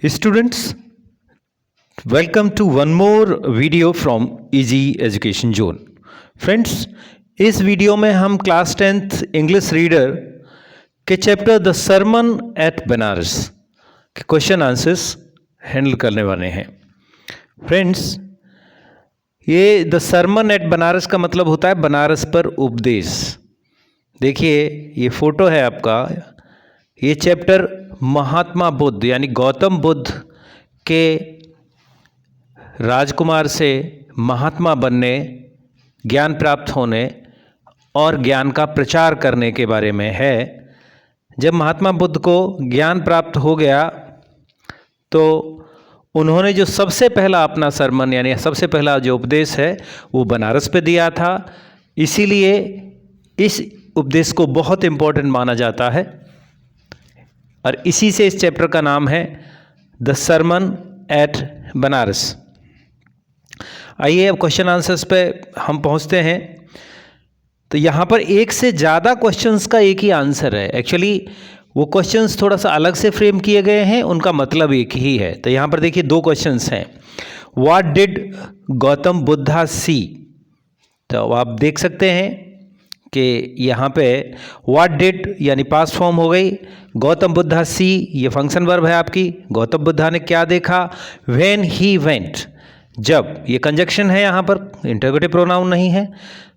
Students, welcome to one more video from Easy Education Zone. Friends, इस video में हम class 10th English reader के chapter the sermon at Benares के question answers handle करने वाले हैं. फ्रेंड्स, ये द सरमन एट बनारस का मतलब होता है बनारस पर उपदेश. देखिए, ये फोटो है आपका. ये चैप्टर महात्मा बुद्ध यानी गौतम बुद्ध के राजकुमार से महात्मा बनने, ज्ञान प्राप्त होने और ज्ञान का प्रचार करने के बारे में है. जब महात्मा बुद्ध को ज्ञान प्राप्त हो गया तो उन्होंने जो सबसे पहला अपना सरमन यानी सबसे पहला जो उपदेश है वो बनारस पे दिया था. इसीलिए इस उपदेश को बहुत इम्पोर्टेंट माना जाता है और इसी से इस चैप्टर का नाम है द सरमन एट बनारस. आइए अब क्वेश्चन आंसर्स पे हम पहुंचते हैं. तो यहाँ पर एक से ज़्यादा क्वेश्चंस का एक ही आंसर है. एक्चुअली वो क्वेश्चंस थोड़ा सा अलग से फ्रेम किए गए हैं, उनका मतलब एक ही है. तो यहाँ पर देखिए दो क्वेश्चंस हैं. व्हाट डिड गौतम बुद्धा सी. तो आप देख सकते हैं कि यहाँ पे व्हाट डिड यानी पास्ट फॉर्म हो गई. गौतम बुद्धा सी ये फंक्शन वर्ब है आपकी. गौतम बुद्धा ने क्या देखा. व्हेन ही वेंट, जब, ये कंजक्शन है यहाँ पर, इंटरोगेटिव प्रोनाउन नहीं है.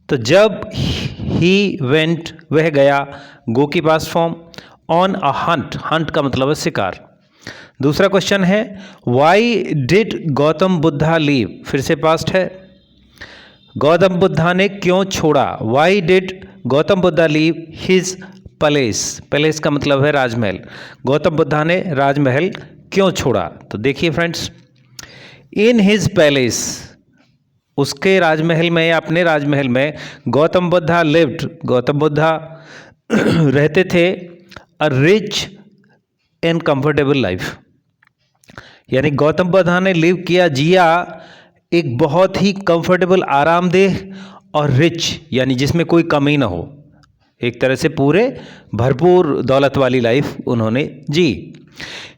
तो जब ही वेंट वह गया, गो की past form. On a Hunt, Hunt का मतलब है शिकार. दूसरा क्वेश्चन है why did Gautam Buddha leave, फिर से पास्ट है. गौतम बुद्धा ने क्यों छोड़ा. Why did Gautam Buddha leave his palace. Palace का मतलब है राजमहल. गौतम बुद्धा ने राजमहल क्यों छोड़ा. तो देखिए फ्रेंड्स, इन हिज पैलेस, उसके राजमहल में या अपने राजमहल में गौतम बुद्धा लिव्ड, गौतम बुद्धा रहते थे a rich and comfortable life. यानी गौतम बुद्धा ने लिव किया, जिया एक बहुत ही कंफर्टेबल, आरामदेह और रिच यानी जिसमें कोई कमी ना हो. एक तरह से पूरे भरपूर दौलत वाली लाइफ उन्होंने जी.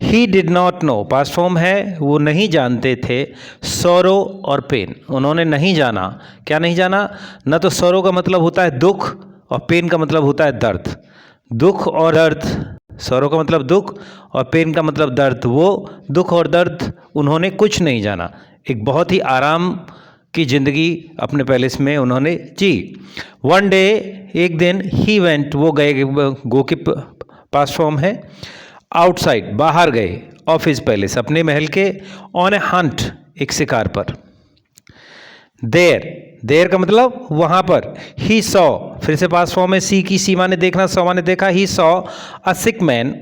He did not know, past form है, वो नहीं जानते थे. सॉरो और पेन, उन्होंने नहीं जाना. क्या नहीं जाना. न तो सॉरो का मतलब होता है दुख और पेन का मतलब होता है दर्द. दुख और दर्द, सॉरो का मतलब दुख और पेन का मतलब दर्द. वो दुख और दर्द उन्होंने कुछ नहीं जाना. एक बहुत ही आराम की ज़िंदगी अपने पैलेस में उन्होंने जी. वन डे, एक दिन, ही वेंट वो गए, गो की पास्ट फॉर्म है. आउटसाइड, बाहर गए, ऑफ हिज पैलेस अपने महल के. ऑन ए हंट, एक शिकार पर. देर, देर का मतलब वहाँ पर. ही सॉ, फिर से पास्ट फॉर्म है. सी की, सी माने देखना, सॉ माने देखा. He saw a sick man.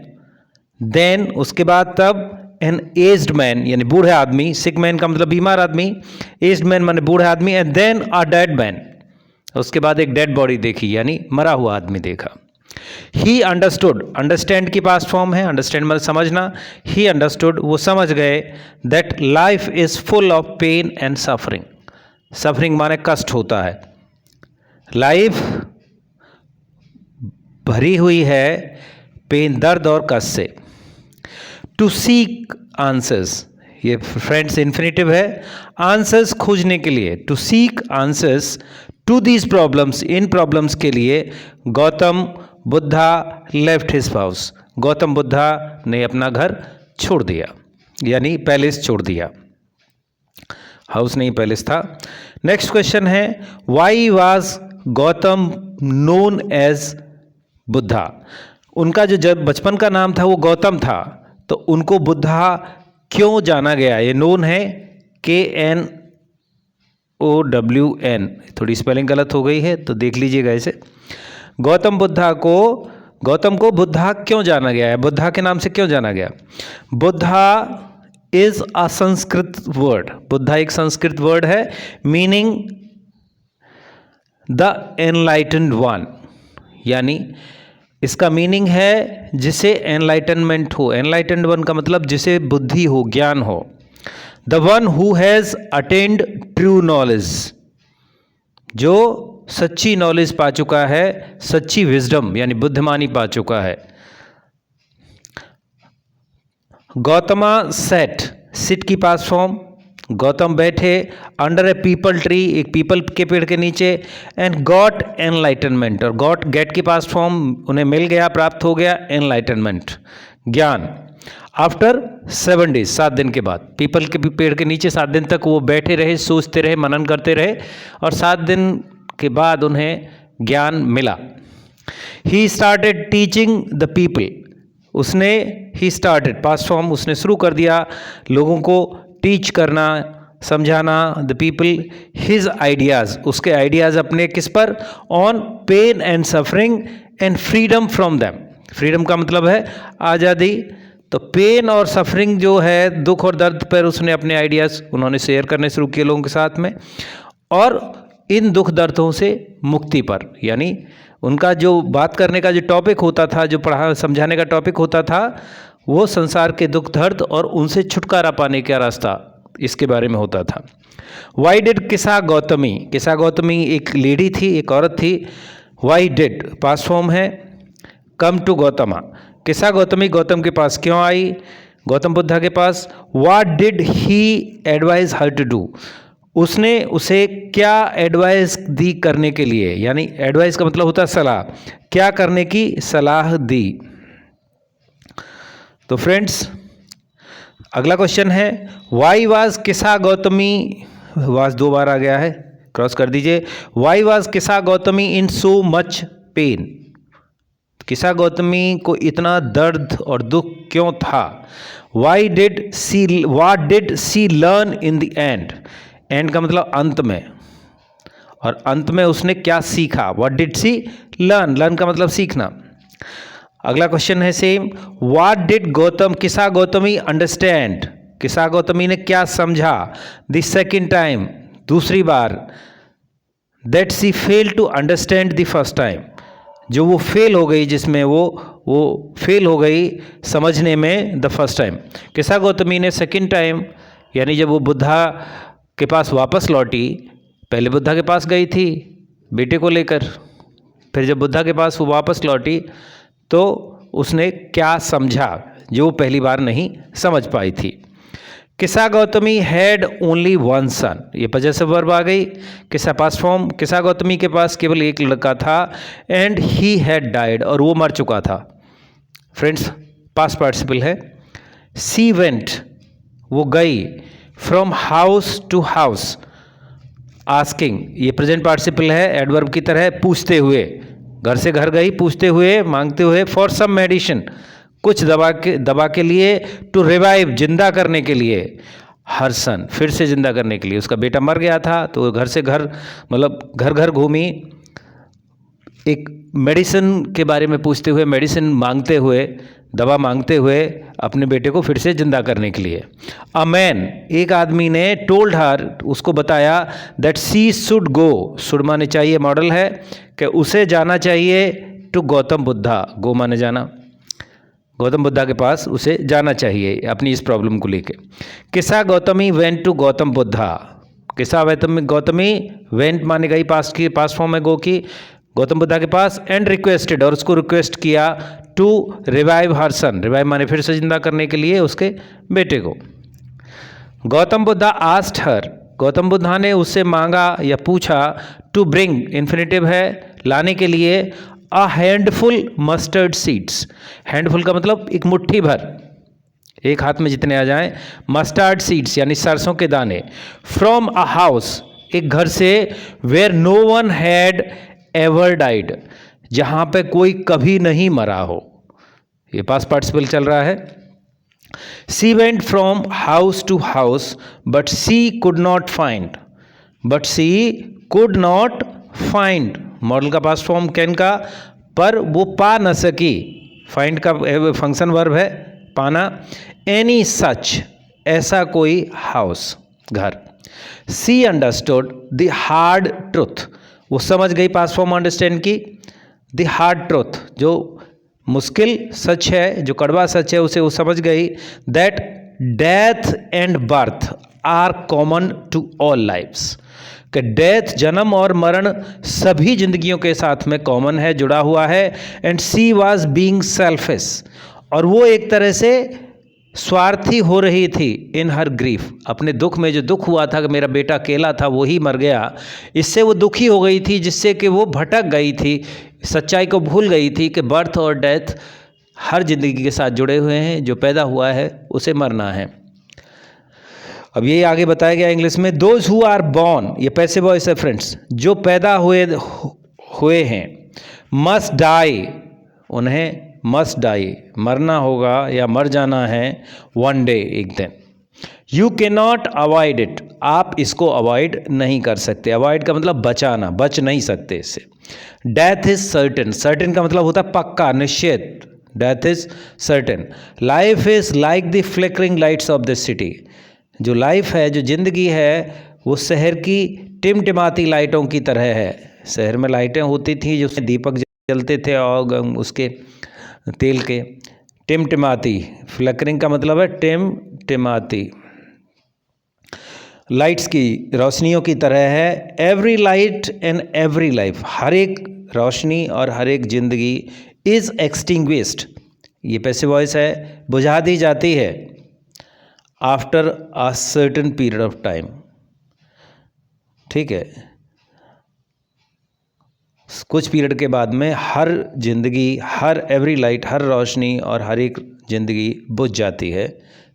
Then, उसके बाद, तब, एन एज्ड मैन यानी बूढ़े आदमी. सिक मैन का मतलब बीमार आदमी. एज्ड मैन माने बूढ़े आदमी. And then a dead man, उसके बाद एक डेड बॉडी देखी यानी मरा हुआ आदमी देखा. ही अंडरस्टूड, अंडरस्टैंड की पास्ट फॉर्म है. अंडरस्टैंड मतलब समझना. ही अंडरस्टूड, वो समझ गए. That life is full of pain and suffering. Suffering माने कष्ट होता है. लाइफ भरी हुई है पेन, दर्द और कष्ट से. टू सीक आंसर्स, ये फ्रेंड्स इन्फिनेटिव है. आंसर्स खोजने के लिए. To seek answers to these problems, इन प्रॉब्लम्स के लिए Gautam Buddha left his house, Gautam Buddha ने अपना घर छोड़ दिया यानी पैलेस छोड़ दिया. हाउस नहीं, पैलेस था. नेक्स्ट क्वेश्चन है why was Gautam known as Buddha. उनका जो जब बचपन का नाम था वो गौतम था, तो उनको बुद्धा क्यों जाना गया. ये नोन है, KNOWN, थोड़ी स्पेलिंग गलत हो गई है तो देख लीजिएगा इसे. गौतम को बुद्धा क्यों जाना गया है, बुद्धा के नाम से क्यों जाना गया. Buddha is a Sanskrit word. Buddha एक संस्कृत वर्ड है. मीनिंग द एनलाइटेंड वन, यानी इसका मीनिंग है जिसे एनलाइटनमेंट हो. एनलाइटेंड वन का मतलब जिसे बुद्धि हो, ज्ञान हो. The one who has attend true knowledge, जो सच्ची नॉलेज पा चुका है, सच्ची विजडम यानी बुद्धिमानी पा चुका है. गौतमा सेट, सिट की पास्ट फॉर्म, गौतम बैठे अंडर ए पीपल ट्री, एक पीपल के पेड़ के नीचे, एंड गॉट एनलाइटनमेंट, और गॉट गेट की पास्ट फॉर्म, उन्हें मिल गया, प्राप्त हो गया, एनलाइटनमेंट ज्ञान। आफ्टर 7 days, 7 दिन के बाद, पीपल के पेड़ के नीचे 7 दिन तक वो बैठे रहे, सोचते रहे, मनन करते रहे, और 7 दिन के बाद उन्हें ज्ञान मिला। He started teaching the people, उसने ही स्टार्टेड पास्ट फॉर्म, उसने शुरू कर दिया लोगों को टीच करना, समझाना, द पीपल हिज आइडियाज़, उसके आइडियाज़ अपने किस पर, on pain and suffering and freedom from them. Freedom का मतलब है आज़ादी, तो पेन और सफरिंग जो है, दुख और दर्द पर उसने अपने आइडियाज़ उन्होंने शेयर करने शुरू किए लोगों के साथ में, और इन दुख दर्दों से मुक्ति पर, यानी उनका जो बात करने का जो टॉपिक होता था, जो पढ़ा समझाने का टॉपिक होता था, वो संसार के दुख दर्द और उनसे छुटकारा पाने का रास्ता, इसके बारे में होता था। वाई डिड किसा गौतमी, किसा गौतमी एक लेडी थी, एक औरत थी। वाई डिड पास्ट फॉर्म है, कम टू गौतमा, किसा गौतमी गौतम के पास क्यों आई, गौतम बुद्धा के पास। What did he advise her to do, उसने उसे क्या एडवाइस दी करने के लिए, यानी एडवाइस का मतलब होता है सलाह, क्या करने की सलाह दी। तो फ्रेंड्स अगला क्वेश्चन है, why was Kisa Gautami, was 2 बार आ गया है, क्रॉस कर दीजिए। Why was Kisa Gotami in so much pain, Kisa Gotami को इतना दर्द और दुख क्यों था। Why did she, what did she learn in the end, end का मतलब अंत में, और अंत में उसने क्या सीखा। What did she learn, learn का मतलब सीखना। अगला क्वेश्चन है सेम, व्हाट डिड गौतम किसा गौतमी अंडरस्टैंड, किसा गौतमी ने क्या समझा। द सेकेंड टाइम, दूसरी बार, that she fail to understand the first time, जो वो फेल हो गई, जिसमें वो फेल हो गई समझने में द फर्स्ट टाइम। किसा गौतमी ने सेकेंड टाइम, यानी जब वो बुद्धा के पास वापस लौटी, पहले बुद्धा के पास गई थी बेटे को लेकर, फिर जब बुद्धा के पास वो वापस लौटी तो उसने क्या समझा जो वो पहली बार नहीं समझ पाई थी। किसा गौतमी हैड ओनली वन सन, ये पजेसिव वर्ब आ गई। किसा पास्ट फॉर्म, किसा गौतमी के पास केवल एक लड़का था, एंड ही हैड डाइड, और वो मर चुका था। फ्रेंड्स पास्ट पार्टिसिपल है। सी वेंट, वो गई, from house to house, asking, ये प्रेजेंट पार्टिसिपल है, एडवर्ब की तरह, पूछते हुए, घर से घर गई पूछते हुए, मांगते हुए। फॉर सम मेडिसिन, कुछ दवा के लिए। टू रिवाइव, जिंदा करने के लिए। हर सन, फिर से जिंदा करने के लिए, उसका बेटा मर गया था तो घर से घर, मतलब घर घर घूमी, एक मेडिसिन के बारे में पूछते हुए, मेडिसिन मांगते हुए, दवा मांगते हुए अपने बेटे को फिर से जिंदा करने के लिए। अ मैन, एक आदमी ने, टोल्ड हर, उसको बताया, that she should go, should माने चाहिए, मॉडल है, कि उसे जाना चाहिए, टू गौतम बुद्धा, गो माने जाना, गौतम बुद्धा के पास उसे जाना चाहिए अपनी इस प्रॉब्लम को लेके। किसा गौतमी वेंट टू गौतम बुद्धा, किसा गौतमी वेंट माने गई, पास्ट की पास्ट फॉर्म में गो की, गौतम बुद्धा के पास, एंड रिक्वेस्टेड, और उसको रिक्वेस्ट किया, to revive her son, revive माने फिर से जिंदा करने के लिए उसके बेटे को। गौतम बुद्धा आस्क्ड हर, गौतम बुद्धा ने उससे मांगा या पूछा, टू ब्रिंग, इन्फिनेटिव है, लाने के लिए, a handful mustard seeds, handful का मतलब एक मुट्ठी भर, एक हाथ में जितने आ जाएं, मस्टर्ड सीड्स यानी सरसों के दाने, फ्रॉम अ हाउस, एक घर से, where no one had ever died, जहां पे कोई कभी नहीं मरा हो, ये पास्ट पार्टिसिपल चल रहा है। She went from house to house but she could not find, but she could not find, modal का पास्ट फॉर्म कैन का, पर वो पा न सकी, फाइंड का फंक्शन वर्ब है, पाना। एनी सच, ऐसा कोई हाउस, घर। सी अंडरस्टूड द हार्ड ट्रुथ, वो समझ गई, पास्ट फॉर्म अंडरस्टैंड की। द हार्ड ट्रुथ, जो मुश्किल सच है, जो कड़वा सच है, उसे वो समझ गई। That death and birth are common to all lifes, कि डेथ, जन्म और मरण सभी जिंदगियों के साथ में कॉमन है, जुड़ा हुआ है। And she was being selfish, और वो एक तरह से स्वार्थी हो रही थी इन हर ग्रीफ, अपने दुख में जो दुख हुआ था कि मेरा बेटा अकेला था वही मर गया, इससे वो दुखी हो गई थी, जिससे कि वो भटक गई थी, सच्चाई को भूल गई थी कि बर्थ और डेथ हर जिंदगी के साथ जुड़े हुए हैं, जो पैदा हुआ है उसे मरना है। अब ये आगे बताया गया इंग्लिश में, दोज हु आर बॉर्न, ये पैसिव वॉइस है फ्रेंड्स, जो पैदा हुए हैं, मस्ट डाई, उन्हें मस्ट डाई, मरना होगा या मर जाना है, वन डे, एक दिन। You can not avoid it, आप इसको अवॉइड नहीं कर सकते, अवॉइड का मतलब बचाना, बच नहीं सकते इससे। डेथ इज सर्टेन, सर्टेन का मतलब होता है पक्का, निश्चित, death is certain. Life is like the flickering lights off the city, जो लाइफ है, जो जिंदगी है, वो शहर की टिमटिमाती लाइटों की तरह है। शहर में लाइटें होती थी जिसमें दीपक जलते थे और उसके तेल के, टिमटिमाती, फ्लिकरिंग का मतलब है टिमटिमाती, लाइट्स की, रोशनियों की तरह है। Every light and every life, हर एक रोशनी और हर एक जिंदगी, इज एक्सटिंग्विश्ड, ये पैसिव वॉइस है, बुझा दी जाती है, after a certain period of time, ठीक है, कुछ पीरियड के बाद में हर जिंदगी, हर एवरी लाइट, हर रोशनी और हर एक जिंदगी बुझ जाती है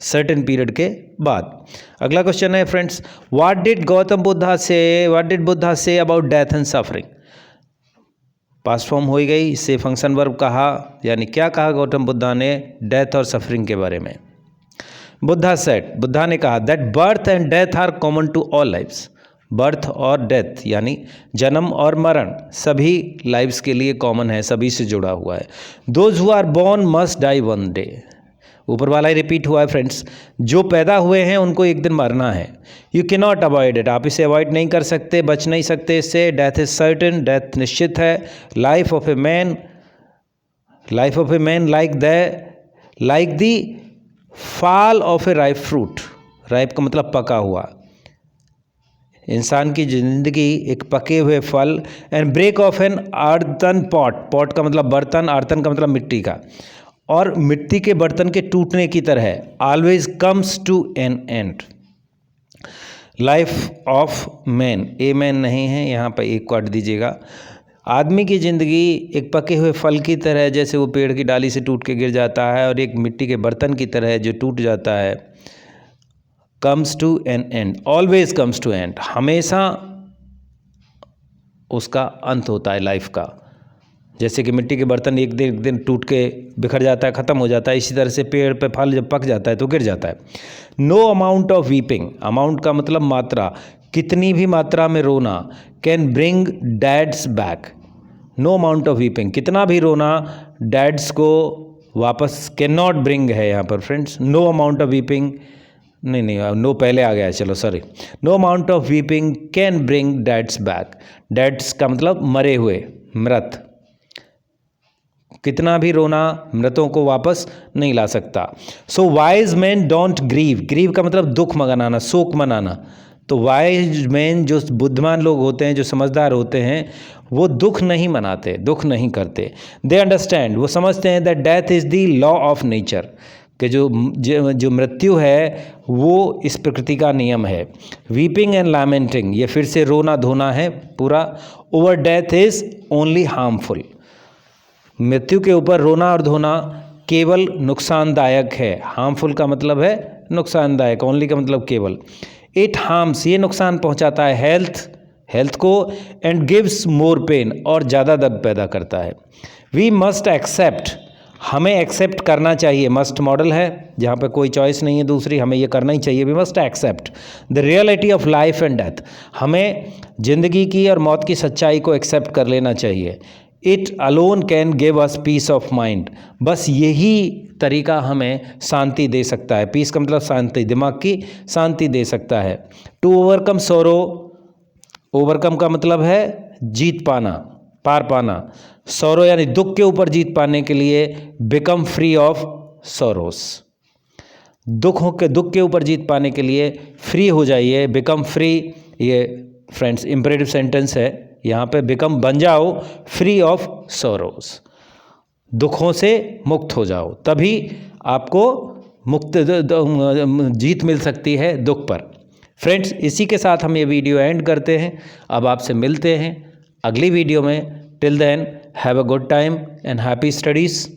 सर्टेन पीरियड के बाद। अगला क्वेश्चन है friends, what did Buddha say about death and suffering. Past form हो गई, इससे फंक्शन वर्ब कहा, यानी क्या कहा गौतम बुद्धा ने डेथ और सफरिंग के बारे में। बुद्धा सेड, बुद्धा ने कहा, that birth and death are common to all lifes, birth और डेथ यानी जन्म और मरण सभी लाइफ्स के लिए कॉमन है, सभी से जुड़ा हुआ है। Those who are born must die one day, ऊपर वाला ही रिपीट हुआ है फ्रेंड्स, जो पैदा हुए हैं उनको एक दिन मरना है। You can not avoid it, आप इसे अवॉइड नहीं कर सकते, बच नहीं सकते इससे। डेथ इज सर्टेन, डेथ निश्चित है। Life of a man like the fall of A ripe fruit, ripe का मतलब पका हुआ, इंसान की जिंदगी एक पके हुए फल। And break off an earthen pot, pot का मतलब बर्तन, अर्थन का मतलब मिट्टी का, और मिट्टी के बर्तन के टूटने की तरह है। Always comes to an end. Life of man, a man नहीं है, यहाँ पर एक काट दीजिएगा। आदमी की ज़िंदगी एक पके हुए फल की तरह है, जैसे वो पेड़ की डाली से टूट के गिर जाता है, और एक मिट्टी के बर्तन की तरह है जो टूट जाता है। Comes to an end, always comes to end, हमेशा उसका अंत होता है लाइफ का। जैसे कि मिट्टी के बर्तन एक दिन टूट के बिखर जाता है, ख़त्म हो जाता है, इसी तरह से पेड़ पे फल जब पक जाता है तो गिर जाता है। No amount of weeping, amount का मतलब मात्रा, कितनी भी मात्रा में रोना, can bring dads back. No amount of weeping, कितना भी रोना डैड्स को वापस, कैन नॉट ब्रिंग है यहाँ पर friends. No amount of weeping, नहीं, नो पहले आ गया है, चलो sorry. No amount of weeping can bring dads back, dads का मतलब मरे हुए, मृत, कितना भी रोना मृतों को वापस नहीं ला सकता। So wise man don't grieve, grieve का मतलब दुख मनाना, शोक मनाना। तो वाइज मैन, जो बुद्धिमान लोग होते हैं, जो समझदार होते हैं, वो दुख नहीं मनाते, दुख नहीं करते। दे अंडरस्टैंड, वो समझते हैं that death is the law of nature, कि जो मृत्यु है वो इस प्रकृति का नियम है। वीपिंग एंड लैमेंटिंग, ये फिर से रोना धोना है पूरा। Over death is only harmful, मृत्यु के ऊपर रोना और धोना केवल नुकसानदायक है। हार्मफुल का मतलब है नुकसानदायक, ओनली का मतलब केवल। इट हार्म्स, ये नुकसान पहुंचाता है हेल्थ को। एंड गिव्स मोर पेन, और ज़्यादा दर्द पैदा करता है। वी मस्ट एक्सेप्ट, हमें एक्सेप्ट करना चाहिए, मस्ट मॉडल है जहाँ पे कोई चॉइस नहीं है दूसरी, हमें ये करना ही चाहिए। We must accept the reality of life and death, हमें ज़िंदगी की और मौत की सच्चाई को एक्सेप्ट कर लेना चाहिए। It alone can give us piece of mind, बस यही तरीका हमें शांति दे सकता है। पीस का मतलब शांति, दिमाग की शांति दे सकता है। टू ओवरकम सोरो, ओवरकम का मतलब है जीत पाना, पार पाना। सोरो यानी दुख के ऊपर जीत पाने के लिए बिकम फ्री ऑफ सोरोस, दुख के ऊपर जीत पाने के लिए फ्री हो जाइए, बिकम फ्री। ये फ्रेंड्स इंपरेटिव सेंटेंस है, यहाँ पे बिकम बन जाओ फ्री ऑफ सोरोस, दुखों से मुक्त हो जाओ, तभी आपको जीत मिल सकती है दुख पर। फ्रेंड्स, इसी के साथ हम ये वीडियो एंड करते हैं। अब आपसे मिलते हैं अगली वीडियो में। Till then have a good time and happy studies.